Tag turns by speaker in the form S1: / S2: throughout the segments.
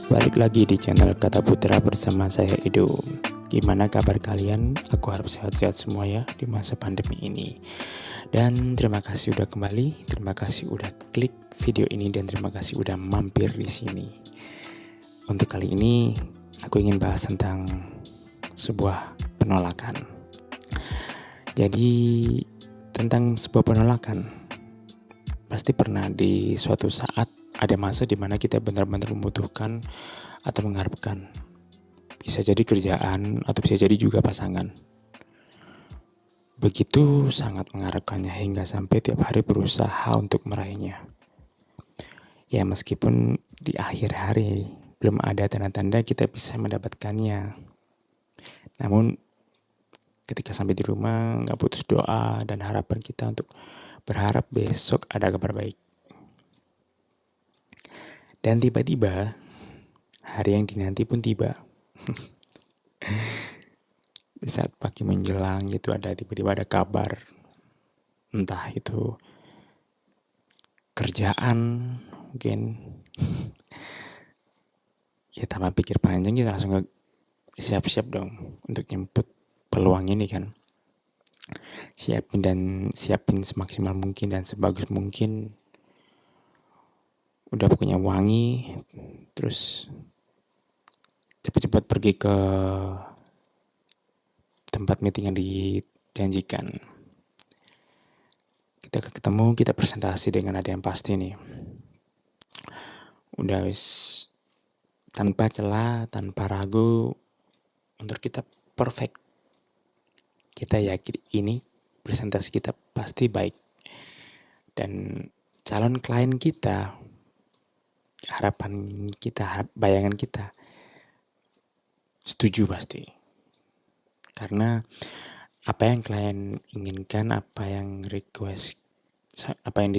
S1: Balik lagi di channel Kata Putra bersama saya Edo. Gimana kabar kalian? Aku harap sehat-sehat semua ya di masa pandemi ini. Dan terima kasih udah kembali, terima kasih udah klik video ini dan terima kasih udah mampir di sini. Untuk kali ini aku ingin bahas tentang sebuah penolakan. Jadi tentang sebuah penolakan. Pasti pernah di suatu saat ada masa di mana kita benar-benar membutuhkan atau mengharapkan. Bisa jadi kerjaan atau bisa jadi juga pasangan. Begitu sangat mengharapkannya hingga sampai tiap hari berusaha untuk meraihnya. Ya meskipun di akhir hari belum ada tanda-tanda kita bisa mendapatkannya. Namun ketika sampai di rumah gak putus doa dan harapan kita untuk berharap besok ada kabar baik. Dan tiba-tiba hari yang dinanti pun tiba. Di saat pagi menjelang gitu tiba-tiba ada kabar. Entah itu kerjaan mungkin. Ya tanpa pikir panjang kita langsung siap-siap dong untuk nyemput peluang ini kan. Siapin semaksimal mungkin dan sebagus mungkin. Udah pokoknya wangi, terus cepat-cepat pergi ke tempat meeting yang dijanjikan. Kita ketemu, kita presentasi dengan ada yang pasti nih. Udah wis tanpa celah, tanpa ragu, untuk kita perfect. Kita yakin ini presentasi kita pasti baik. Dan calon klien kita, harapan kita, bayangan kita setuju pasti. Karena apa yang klien inginkan, apa yang di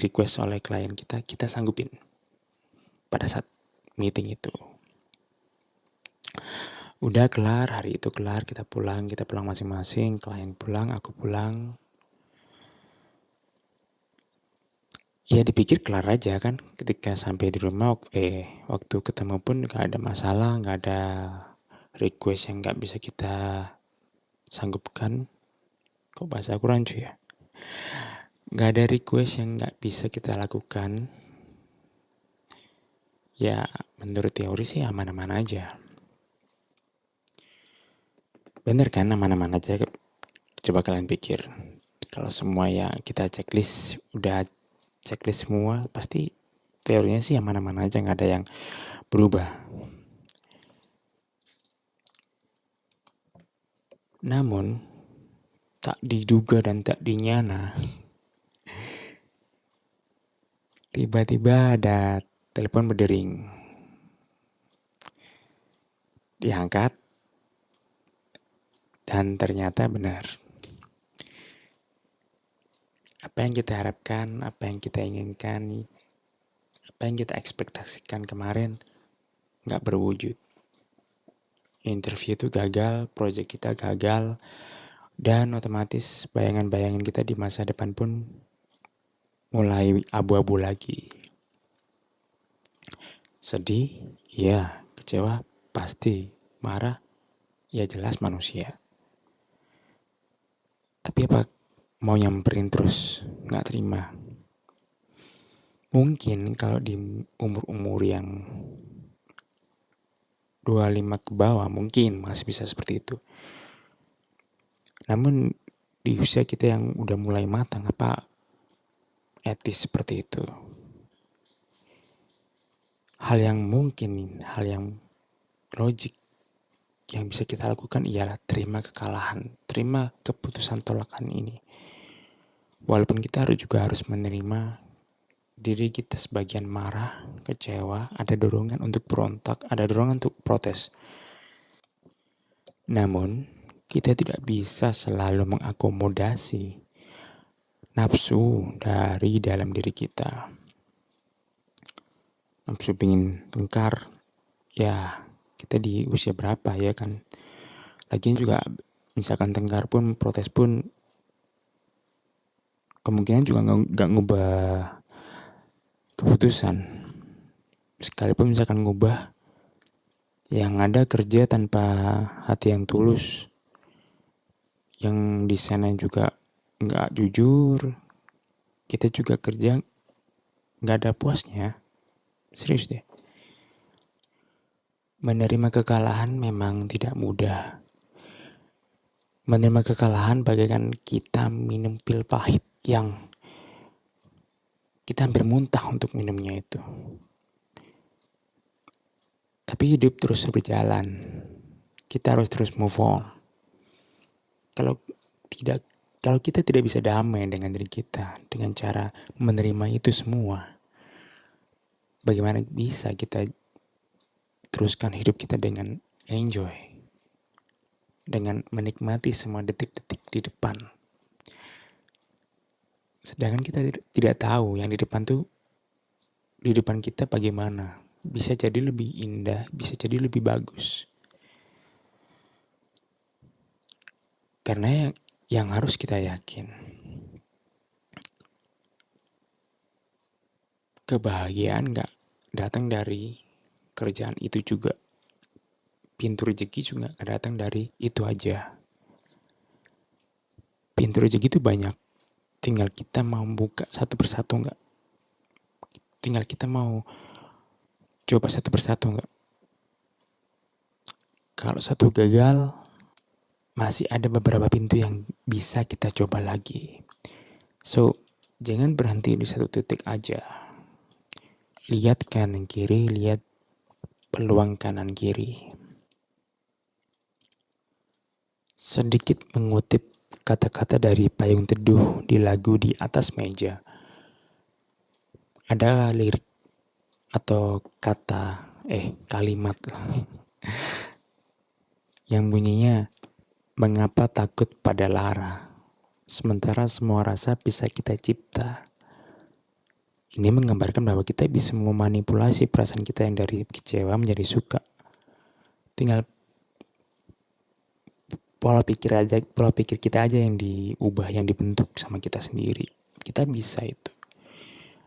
S1: request oleh klien kita sanggupin pada saat meeting itu. Udah kelar, hari itu kelar, kita pulang masing-masing, klien pulang, aku pulang. Ya dipikir kelar aja kan, ketika sampai di rumah, waktu ketemu pun gak ada masalah, gak ada request yang gak bisa kita sanggupkan. Kok bahasa aku rancu ya? Gak ada request yang gak bisa kita lakukan. Ya menurut teori sih aman-aman aja. Bener kan, aman-aman aja. Coba kalian pikir, kalau semua ya kita udah checklist semua, pasti teorinya sih aman-aman aja, gak ada yang berubah. Namun tak diduga dan tak dinyana, tiba-tiba ada telepon berdering. Diangkat dan ternyata benar. Apa yang kita harapkan, apa yang kita inginkan, apa yang kita ekspektasikan kemarin gak berwujud. Interview itu gagal, project kita gagal, dan otomatis bayangan-bayangan kita di masa depan pun mulai abu-abu lagi. Sedih, ya. Kecewa, pasti. Marah, ya jelas manusia. Tapi apa mau nyamperin terus, gak terima. Mungkin kalau di umur-umur yang 25 ke bawah mungkin masih bisa seperti itu. Namun di usia kita yang udah mulai matang, apa etis seperti itu? Hal yang mungkin, hal yang logik yang bisa kita lakukan ialah terima kekalahan, terima keputusan tolakan ini. Walaupun kita juga harus menerima diri kita sebagian marah, kecewa, ada dorongan untuk berontak, ada dorongan untuk protes. Namun, kita tidak bisa selalu mengakomodasi nafsu dari dalam diri kita. Nafsu pingin tengkar, ya kita di usia berapa ya kan. Lagian juga misalkan tengkar pun, protes pun, kemungkinan juga gak ngubah keputusan. Sekalipun misalkan ngubah, Yang ada kerja tanpa hati yang tulus, yang di sana juga nggak jujur, kita juga kerja nggak ada puasnya. Serius deh. Menerima kekalahan memang tidak mudah. Menerima kekalahan bagaikan kita minum pil pahit yang kita hampir muntah untuk minumnya itu. Tapi hidup terus berjalan. Kita harus terus move on. Kalau kita tidak bisa damai dengan diri kita dengan cara menerima itu semua, bagaimana bisa kita teruskan hidup kita dengan enjoy, dengan menikmati semua detik-detik di depan. Sedangkan kita tidak tahu yang di depan kita bagaimana. Bisa jadi lebih indah, bisa jadi lebih bagus. Karena yang harus kita yakin, kebahagiaan gak datang dari kerjaan itu juga. Pintu rezeki juga gak datang dari itu aja. Pintu rezeki itu banyak. Tinggal kita mau buka satu persatu gak? Tinggal kita mau coba satu persatu gak? Kalau satu gagal, masih ada beberapa pintu yang bisa kita coba lagi. So, jangan berhenti di satu titik aja. Lihat kanan kiri, lihat peluang kanan kiri. Sedikit mengutip kata-kata dari Payung Teduh di lagu Di Atas Meja. Ada lirik atau kalimat yang bunyinya, mengapa takut pada lara, sementara semua rasa bisa kita cipta. Ini menggambarkan bahwa kita bisa memanipulasi perasaan kita yang dari kecewa menjadi suka. Tinggal pola pikir kita aja yang diubah, yang dibentuk sama kita sendiri. Kita bisa itu.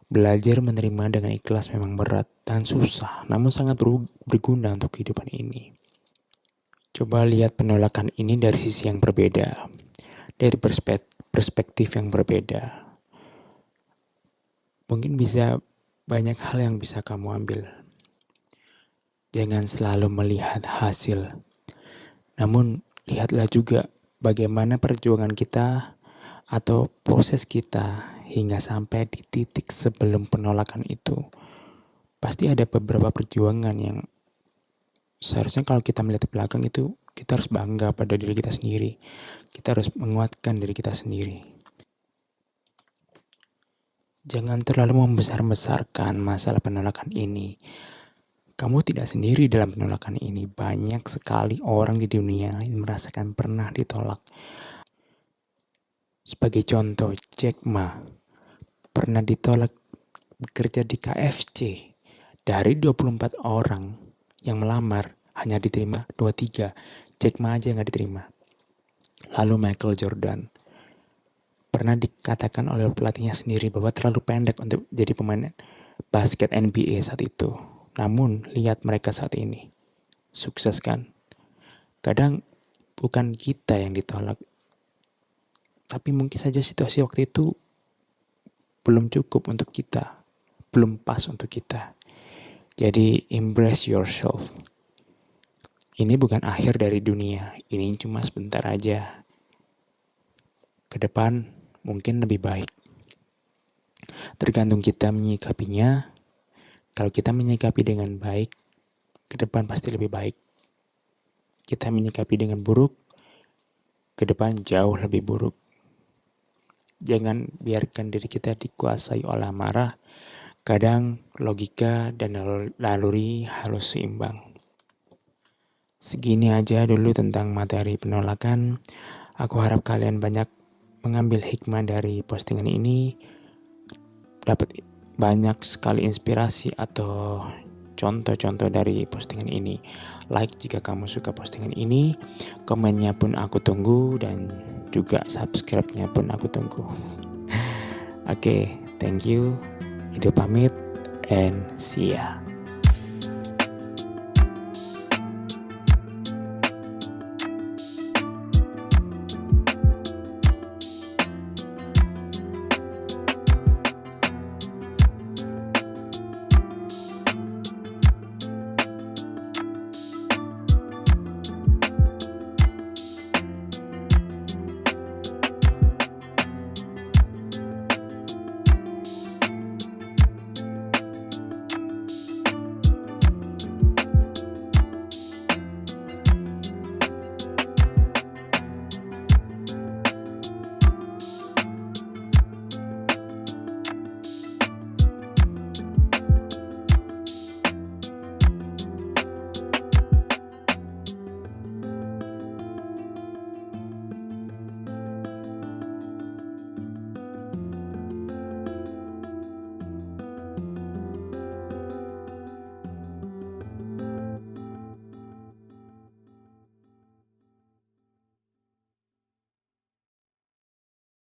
S1: Belajar menerima dengan ikhlas memang berat dan susah, namun sangat berguna untuk kehidupan ini. Coba lihat penolakan ini dari sisi yang berbeda, dari perspektif yang berbeda. Mungkin bisa banyak hal yang bisa kamu ambil. Jangan selalu melihat hasil, namun lihatlah juga bagaimana perjuangan kita atau proses kita hingga sampai di titik sebelum penolakan itu. Pasti ada beberapa perjuangan yang seharusnya kalau kita melihat ke belakang itu, kita harus bangga pada diri kita sendiri. Kita harus menguatkan diri kita sendiri. Jangan terlalu membesar-besarkan masalah penolakan ini. Kamu tidak sendiri dalam penolakan ini. Banyak sekali orang di dunia yang merasakan pernah ditolak. Sebagai contoh, Jack Ma pernah ditolak bekerja di KFC. Dari 24 orang yang melamar, hanya diterima 23. Jack Ma aja gak diterima. Lalu Michael Jordan pernah dikatakan oleh pelatihnya sendiri bahwa terlalu pendek untuk jadi pemain basket NBA saat itu. Namun lihat mereka saat ini, sukses kan? Kadang bukan kita yang ditolak, tapi mungkin saja situasi waktu itu belum cukup untuk kita, belum pas untuk kita. Jadi embrace yourself. Ini bukan akhir dari dunia, ini cuma sebentar aja. Ke depan mungkin lebih baik. Tergantung kita menyikapinya. Kalau kita menyikapi dengan baik, ke depan pasti lebih baik. Kita menyikapi dengan buruk, ke depan jauh lebih buruk. Jangan biarkan diri kita dikuasai oleh amarah. Kadang logika dan naluri harus seimbang. Segini aja dulu tentang materi penolakan. Aku harap kalian banyak mengambil hikmah dari postingan ini. Dapat banyak sekali inspirasi atau contoh-contoh dari postingan ini. Like jika kamu suka postingan ini. Komennya pun aku tunggu. Dan juga subscribe-nya pun aku tunggu. Oke, thank you. Itu pamit and see ya.